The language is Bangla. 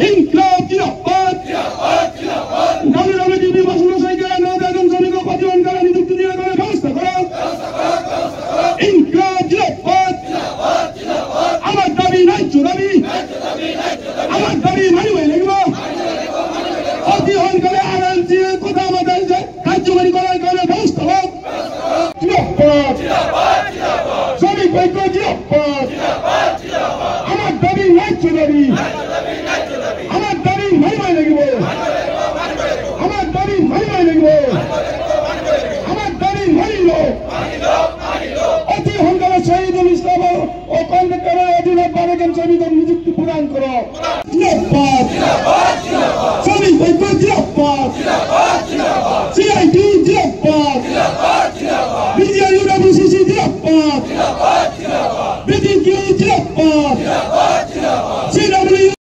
ইনকলাব জিন্দাবাদ WWTV বাসুমশাইকে নৌযান শ্রমিক প্রতিবাদ করা নিযুক্তি দিয়ে ব্যবস্থা করো ইনকলাব জিন্দাবাদ আমার দাবি ন্যায্য দাবি আমার দাবি মানিবে লাগব অতি হনকালে আরামসে কথা আমাদের কার্যকরী করার কারণে ব্যবস্থা হোক জিন্দাবাদ শ্রমিক ঐক্য জিন্দাবাদ আমার দাবি ন্যায্য দাবি আমার দাবি মানিবে লাগব আমার দাবি মানিবে লাগব আমার দাবি মানিল অতি হনকালে শহীদুল ইসলাম ও কন্ট্রাক্টরের অধীনে 12 জন শ্রমিকের নিযুক্তি প্রদান করো জিন্দাবাদ শ্রমিক ঐক্য জিন্দাবাদ CIT জিন্দাবাদ BJUWCC জিন্দাবাদ BDQ জিন্দাবাদ CW